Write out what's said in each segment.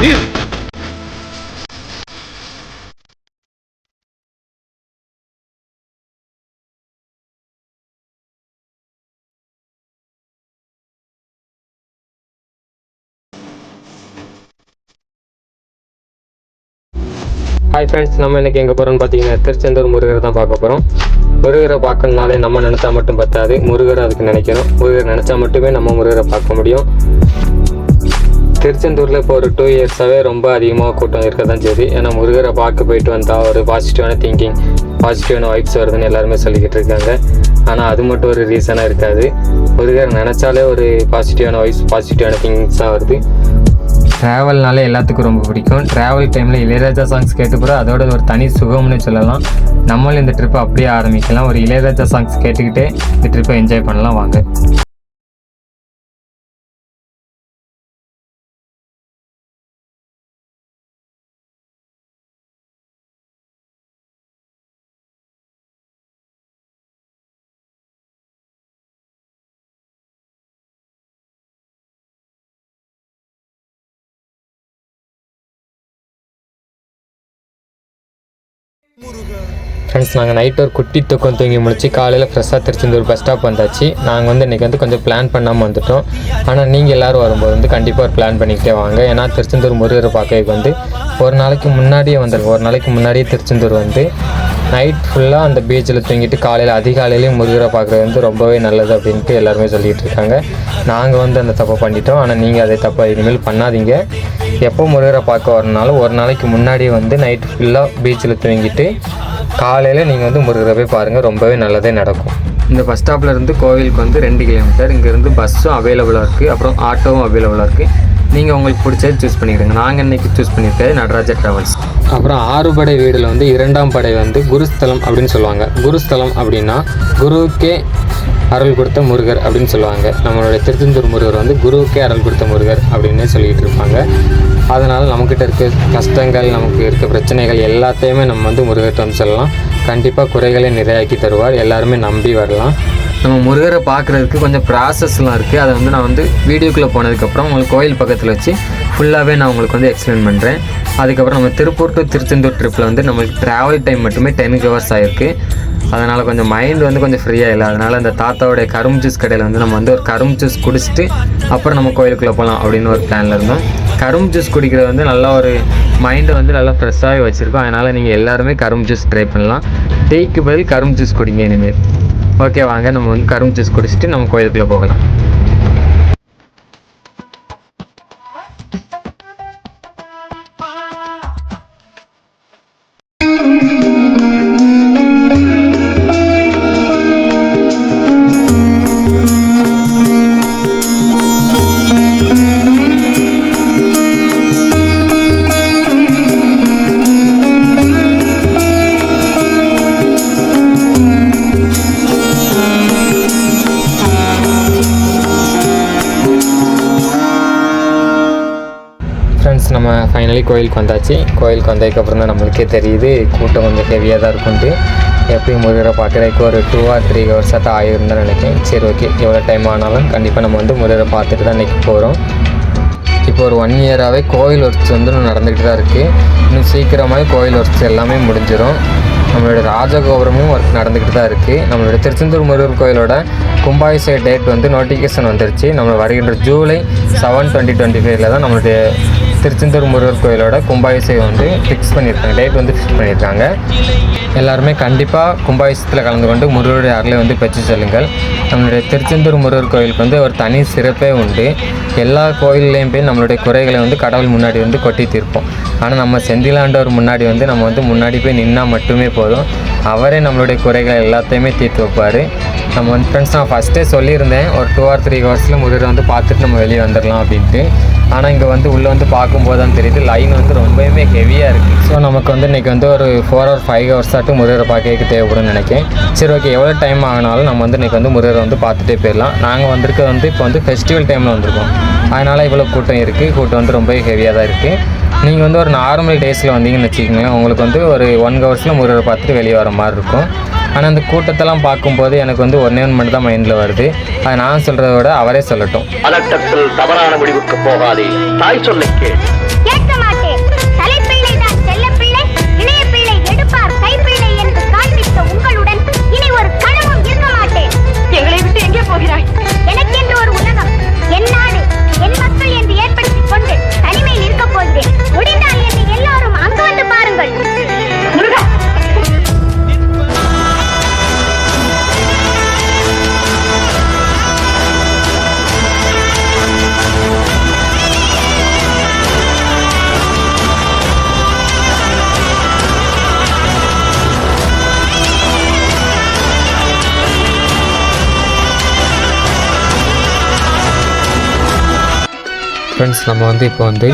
Hi friends, நம்ம இன்றைக்கி எங்கே போகிறோம்னு பார்த்தீங்கன்னா திருச்செந்தூர் முருகரை தான் பார்க்க போகிறோம். முருகரை பார்க்கணுனாலே நம்ம நினச்சா மட்டும் பத்தாது, முருகரை அதுக்கு நினைக்கணும். முருகர் நினச்சா மட்டுமே நம்ம முருகரை பார்க்க முடியும். திருச்செந்தூரில் இப்போ ஒரு 2 இயர்ஸாகவே ரொம்ப அதிகமாக கூட்டம் இருக்க தான் சரி. ஏன்னா முருகரை பார்க்க போயிட்டு வந்தால் ஒரு பாசிட்டிவான திங்கிங், பாசிட்டிவான வைப்ஸ் வருதுன்னு எல்லாருமே சொல்லிக்கிட்டு இருக்காங்க. ஆனால் அது மட்டும் ஒரு ரீசனாக இருக்காது. முருகர் நினச்சாலே ஒரு பாசிட்டிவான வைப்ஸ், பாசிட்டிவான திங்கிங்ஸ் தான் வருது. ட்ராவல்னாலே எல்லாத்துக்கும் ரொம்ப பிடிக்கும். ட்ராவல் டைமில் இளையராஜா சாங்ஸ் கேட்டு போகிற அதோட ஒரு தனி சுகம்னு சொல்லலாம். நம்மளும் இந்த ட்ரிப்பை அப்படியே ஆரம்பிக்கலாம். ஒரு இளையராஜா சாங்ஸ் கேட்டுக்கிட்டே இந்த ட்ரிப்பை என்ஜாய் பண்ணலாம் வாங்க. ஃப்ரெண்ட்ஸ், நாங்கள் நைட் ஒரு குட்டி தூக்கம் தூங்கி முடிச்சு காலையில் ஃப்ரெஷ்ஷாக திருச்செந்தூர் பஸ் ஸ்டாப் வந்தாச்சு. நாங்கள் இன்றைக்கி கொஞ்சம் பிளான் பண்ணாமல் வந்துவிட்டோம். ஆனால் நீங்கள் எல்லோரும் வரும்போது கண்டிப்பாக ஒரு பிளான் பண்ணிக்கிட்டே வாங்க. ஏன்னா திருச்செந்தூர் முருகரை பார்க்கறதுக்கு ஒரு நாளைக்கு முன்னாடியே வந்துடும். ஒரு நாளைக்கு முன்னாடியே திருச்செந்தூர் நைட் ஃபுல்லாக அந்த பீச்சில் தூங்கிட்டு காலையில் அதிகாலையிலேயும் முருகரை பார்க்குறது ரொம்பவே நல்லது அப்படின்ட்டு எல்லாருமே சொல்லிகிட்டு இருக்காங்க. நாங்கள் அந்த தப்பை பண்ணிட்டோம். ஆனால் நீங்கள் அதே தப்பை இனிமேல் பண்ணாதீங்க. எப்போ முருகரை பார்க்க வரனாலும் ஒரு நாளைக்கு முன்னாடியே நைட் ஃபுல்லாக பீச்சில் தூங்கிட்டு காலையில் நீங்கள் முருகரை போய் பாருங்கள். ரொம்பவே நல்லதே நடக்கும். இந்த பஸ் ஸ்டாப்பில் இருந்து கோவிலுக்கு 2 கிலோமீட்டர். இங்கேருந்து பஸ்ஸும் அவைலபிளாக இருக்குது, அப்புறம் ஆட்டோவும் அவைலபிளாக இருக்குது. நீங்கள் உங்களுக்கு பிடிச்சது சூஸ் பண்ணிக்கிடுங்க. நாங்கள் இன்றைக்கி சூஸ் பண்ணியிருக்கிறது நடராஜா ட்ராவல்ஸ். அப்புறம் 6 படை வீடில் 2ஆம் படை குருஸ்தலம் அப்படின்னு சொல்லுவாங்க. குருஸ்தலம் அப்படின்னா குருவுக்கே அருள் கொடுத்த முருகர் அப்படின்னு சொல்லுவாங்க. நம்மளுடைய திருச்செந்தூர் முருகர் குருவுக்கே அருள் கொடுத்த முருகர் அப்படின்னு சொல்லிக்கிட்டு இருப்பாங்க. அதனால் நம்மக்கிட்ட இருக்க கஷ்டங்கள், நமக்கு இருக்க பிரச்சனைகள் எல்லாத்தையுமே நம்ம முருகர்கிட்ட சொல்லலாம். கண்டிப்பாக குறைகளை நிறையாக்கி தருவார். எல்லாருமே நம்பி வரலாம். நம்ம முருகரை பார்க்குறதுக்கு கொஞ்சம் ப்ராசஸ்லாம் இருக்குது. அதை நான் வீடியோக்குள்ளே போனதுக்கப்புறம் உங்களுக்கு கோயில் பக்கத்தில் வச்சு ஃபுல்லாகவே நான் உங்களுக்கு எக்ஸ்பிளைன் பண்ணுறேன். அதுக்கப்புறம் நம்ம திருப்பூர் டு திருச்செந்தூர் ட்ரிப்பில் நம்மளுக்கு ட்ராவல் டைம் மட்டுமே 10 hours ஆகிருக்கு. அதனால் கொஞ்சம் மைண்ட் கொஞ்சம் ஃப்ரீயாக இல்லை. அதனால் அந்த தாத்தாவுடைய கரும்பு ஜூஸ் கடையில் நம்ம ஒரு கரும்பு ஜூஸ் குடிச்சிட்டு அப்புறம் நம்ம கோயிலுக்குள்ளே போகலாம் அப்படின்னு ஒரு பிளானில் இருந்தோம். கரும்பு ஜூஸ் குடிக்கிறது நல்லா ஒரு மைண்டை நல்லா ஃப்ரெஷ்ஷாகவே வச்சுருக்கோம். அதனால் நீங்கள் எல்லாருமே கரும்பு ஜூஸ் ட்ரை பண்ணலாம். டீக்கு பதில் கரும்பு ஜூஸ் குடிங்க இனிமேல். ஓகே, வாங்க நம்ம கரும்பு ஜூஸ் குடிச்சிட்டு நம்ம கோயிலுக்குள்ளே போகலாம். நம்ம ஃபைனலி கோயிலுக்கு வந்தாச்சு. கோயிலுக்கு வந்ததுக்கப்புறம் தான் நம்மளுக்கே தெரியுது கூட்டம் கொஞ்சம் ஹெவியாக தான் இருக்குன்ட்டு. எப்பயும் முருகரை பார்க்குறதுக்கு ஒரு 2 or 3 hours ஆகிருந்தான்னு தான் நினைக்கிறேன். சரி, ஓகே, எவ்வளோ டைம் ஆனாலும் கண்டிப்பாக நம்ம முருகரை பார்த்துட்டு தான் இன்றைக்கி போகிறோம். இப்போ ஒரு 1 year-ஆகவே கோயில் ஒர்க்ஸ் நடந்துக்கிட்டு தான் இருக்குது. இன்னும் சீக்கிரமாகவே கோயில் ஒர்க்ஸ் எல்லாமே முடிஞ்சிடும். நம்மளுடைய ராஜகோபுரமும் ஒர்க் நடந்துக்கிட்டு தான் இருக்குது. நம்மளுடைய திருச்செந்தூர் முருகர் கோயிலோட கும்பாபிஷேக டேட் நோட்டிஃபிகேஷன் வந்துருச்சு. நம்ம வருகின்ற July 7, 2025 தான் நம்மளுடைய திருச்செந்தூர் முருகர் கோயிலோட கும்பாபிஷேகம் ஃபிக்ஸ் பண்ணியிருக்காங்க. டேட் ஃபிக்ஸ் பண்ணியிருக்காங்க. எல்லாருமே கண்டிப்பாக கும்பாபிஷேகத்தில் கலந்து கொண்டு முருகருடைய அருளை பெற்று செல்லுங்கள். நம்மளுடைய திருச்செந்தூர் முருகர் கோயிலுக்கு ஒரு தனி சிறப்பே உண்டு. எல்லா கோயில்லையும் போய் நம்மளுடைய குறைகளை கடவுள் முன்னாடி கொட்டி தீர்ப்போம். ஆனால் நம்ம செந்திலாண்டவர் முன்னாடி நம்ம முன்னாடி போய் நின்னால் மட்டுமே போதும். அவரே நம்மளுடைய குறைகளை எல்லாத்தையுமே தீர்த்து வைப்பார். நம்ம ஃப்ரெண்ட்ஸ், நான் ஃபஸ்ட்டே சொல்லியிருந்தேன் ஒரு 2 or 3 hours முருகரை பார்த்துட்டு நம்ம வெளியே வந்துடலாம் அப்படின்ட்டு. ஆனால் இங்கே உள்ளே பார்க்கும்போது தான் தெரியுது லைன் ரொம்பவுமே ஹெவியாக இருக்குது. ஸோ நமக்கு இன்றைக்கி ஒரு 4 or 5 hours முருகரை பார்க்க தேவைப்படும்னு நினைக்கிறேன். சரி, ஓகே, எவ்வளோ டைம் ஆகினாலும் நம்ம இன்றைக்கி முருகரை பார்த்துட்டே போயிடலாம். நாங்கள் வந்திருக்கிறது இப்போ ஃபெஸ்டிவல் டைமில் வந்திருக்கோம். அதனால் இவ்வளோ கூட்டம் இருக்குது. கூட்டம் ரொம்ப ஹெவியாக தான் இருக்குது. நீங்கள் ஒரு நார்மல் டேஸில் வந்தீங்கன்னு வச்சுக்கோங்களேன், உங்களுக்கு ஒரு 1 hours முருகரை பார்த்துட்டு வெளியே வர மாதிரி இருக்கும். ஆனால் அந்த கூட்டத்தெல்லாம் பார்க்கும்போது எனக்கு ஒன்றே மட்டும் தான் மைண்டில் வருது. அதை நான் சொல்கிறத விட அவரே சொல்லட்டும். தவறான முடிவுக்கு போகாதே, தாய் சொல்லை கேள். ஃப்ரெண்ட்ஸ், நம்ம வந்து இப்போ வந்து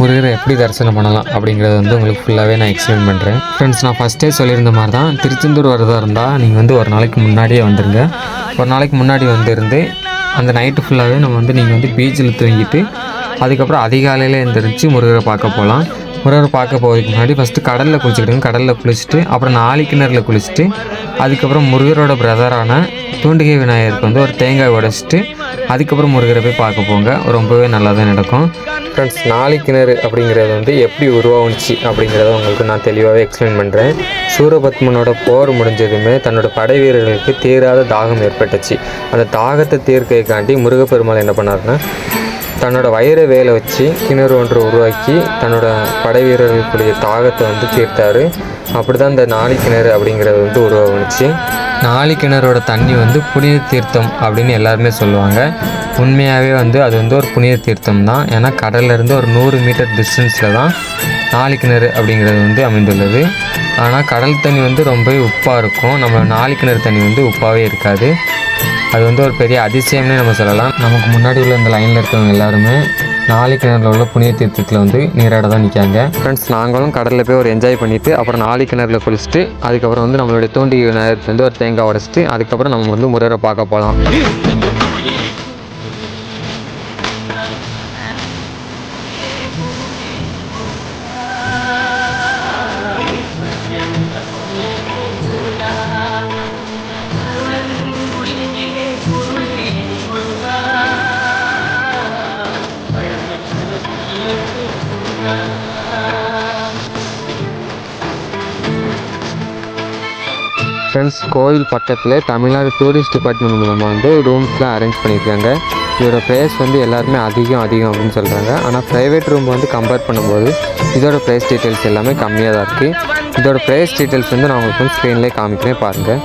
முருகரை எப்படி தரிசனம் பண்ணலாம் அப்படிங்கிறத வந்து உங்களுக்கு ஃபுல்லாகவே நான் எக்ஸ்பிளைன் பண்ணுறேன். ஃப்ரெண்ட்ஸ், நான் ஃபஸ்ட்டே சொல்லியிருந்த மாதிரி தான், திருச்செந்தூர் வரதா இருந்தால் நீங்கள் வந்து ஒரு நாளைக்கு முன்னாடியே வந்துடுங்க. ஒரு நாளைக்கு முன்னாடி வந்துருந்து அந்த நைட்டு ஃபுல்லாகவே நம்ம வந்து நீங்கள் வந்து பீச்சில் தூங்கிட்டு அதுக்கப்புறம் அதிகாலையில் எழுந்திரிச்சு முருகரை பார்க்க போகலாம். முருகரை பார்க்க போகிறதுக்கு முன்னாடி ஃபஸ்ட்டு கடலில் குளிச்சுக்கிடுங்க. கடலில் குளிச்சுட்டு அப்புறம் நாளிக்கிணறில் குளிச்சுட்டு அதுக்கப்புறம் முருகரோட பிரதரான தூண்டிகை விநாயகருக்கு வந்து ஒரு தேங்காய் உடைச்சிட்டு அதுக்கப்புறம் முருகரை போய் பார்க்க போங்க. ரொம்பவே நல்லா தான் நடக்கும். ஃப்ரெண்ட்ஸ், நாளிக்கிணறு அப்படிங்கிறது வந்து எப்படி உருவாகுச்சு அப்படிங்கிறத உங்களுக்கு நான் தெளிவாகவே எக்ஸ்பிளைன் பண்ணுறேன். சூரபத்மனோட போர் முடிஞ்சதுமே தன்னோட படை வீரர்களுக்கு தீராத தாகம் ஏற்பட்டுச்சு. அந்த தாகத்தை தீர்க்கைக்காண்டி முருகப்பெருமாள் என்ன பண்ணாருன்னா தன்னோட வைர வேலை வச்சு கிணறு ஒன்று உருவாக்கி தன்னோட படை வீரர்களுக்குரிய தாகத்தை வந்து தீர்த்தார். அப்படி தான் இந்த நாளிக்கிணறு அப்படிங்கிறது வந்து உருவாகுச்சு. நாளிக்கிணறோட தண்ணி வந்து புனித தீர்த்தம் அப்படின்னு எல்லாருமே சொல்லுவாங்க. உண்மையாகவே வந்து அது வந்து ஒரு புனித தீர்த்தம் தான். ஏன்னா கடல்லேருந்து ஒரு 100 மீட்டர் டிஸ்டன்ஸில் தான் நாளிக்கிணறு அப்படிங்கிறது வந்து அமைந்துள்ளது. ஆனால் கடல் தண்ணி வந்து ரொம்பவே உப்பாக இருக்கும். நம்ம நாளிக்கிணறு தண்ணி வந்து உப்பாகவே இருக்காது. அது வந்து ஒரு பெரிய அதிசயம்னே நம்ம சொல்லலாம். நமக்கு முன்னாடி உள்ள இந்த லைனில் இருக்கிறவங்க எல்லாருமே நாளிக்கிணறில் உள்ள புனித தீர்த்தத்தில் வந்து நீராட தான் நிற்காங்க. ஃப்ரெண்ட்ஸ், நாங்களும் கடலில் போய் ஒரு என்ஜாய் பண்ணிவிட்டு அப்புறம் நாளிக்கிணறில் குளிச்சுட்டு அதுக்கப்புறம் வந்து நம்மளுடைய தூண்டி விநாயகருக்கு வந்து ஒரு தேங்காய் உடைச்சிட்டு அதுக்கப்புறம் நம்ம வந்து முருகரை பார்க்க போகலாம். ஃப்ரெண்ட்ஸ், கோவில் பக்கத்தில் தமிழ்நாடு டூரிஸ்ட் டிபார்ட்மெண்ட் மூலமாக வந்து ரூம்ஸ்லாம் அரேஞ்ச் பண்ணியிருக்காங்க. இதோட ப்ரைஸ் வந்து எல்லாருமே அதிகம் அப்படின்னு சொல்கிறாங்க. ஆனால் ப்ரைவேட் ரூம் வந்து கம்பேர் பண்ணும்போது இதோட ப்ரைஸ் டீட்டெயில்ஸ் எல்லாமே கம்மியாக தான் இருக்குது. இதோட ப்ரைஸ் டீட்டெயில்ஸ் வந்து நான் உங்களுக்கு வந்து ஸ்க்ரீன்லேயே காமிக்கிறேன் பாருங்கள்.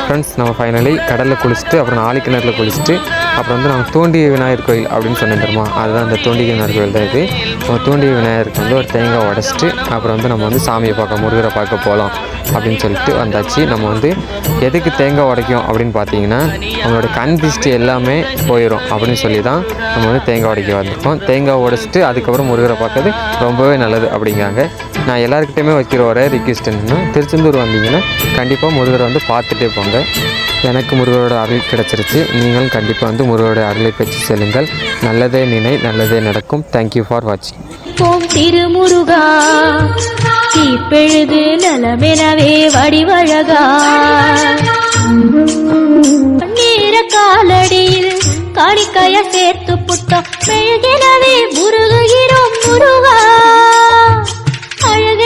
ஃப்ரெண்ட்ஸ், நம்ம ஃபைனலி கடலில் குளிச்சுட்டு அப்புறம் நாளிக்கிணறில் குளிச்சுட்டு அப்புறம் வந்து நம்ம தூண்டிகை விநாயகர் கோயில் அப்படின்னு சொன்னேன் தெரியுமா, அதுதான் அந்த தூண்டிகை விநாயகர் கோயில் தான் இது. நம்ம தூண்டிகை விநாயகருக்கு வந்து ஒரு தேங்காய் உடைச்சிட்டு அப்புறம் வந்து நம்ம வந்து சாமியை பார்க்க முருகரை பார்க்க போகலாம் அப்படின்னு சொல்லிட்டு வந்தாச்சு. நம்ம வந்து எதுக்கு தேங்காய் உடைக்கும் அப்படின்னு பார்த்தீங்கன்னா நம்மளோட கண் திருஷ்டி எல்லாமே போயிடும் அப்படின்னு சொல்லி தான் நம்ம வந்து தேங்காய் உடைக்க வந்திருக்கோம். தேங்காய் உடைச்சிட்டு அதுக்கப்புறம் முருகரை பார்க்கறது ரொம்பவே நல்லது அப்படிங்காங்க. நான் எல்லாருக்கிட்டையுமே வைக்கிற ஒரே ரிக்வெஸ்ட் என்னென்னா, திருச்செந்தூர் வந்தீங்கன்னா கண்டிப்பாக முருகரை வந்து பார்த்துட்டே போங்க. எனக்கு முருகரோட அருள் கிடச்சிருச்சு. நீங்களும் கண்டிப்பாக வந்து முருகரோட அருளை பெற்று செல்லுங்கள். நல்லதே நினை நல்லதே நடக்கும். தேங்க்யூ ஃபார் வாட்சிங். ஓம் திருமுருகா தீப்பெழுது நலமெனவே வடிவழகா நீர காலடியில் காணிக்கைய சேர்த்து புட்டோம் மெழுகெனவே முருகையில்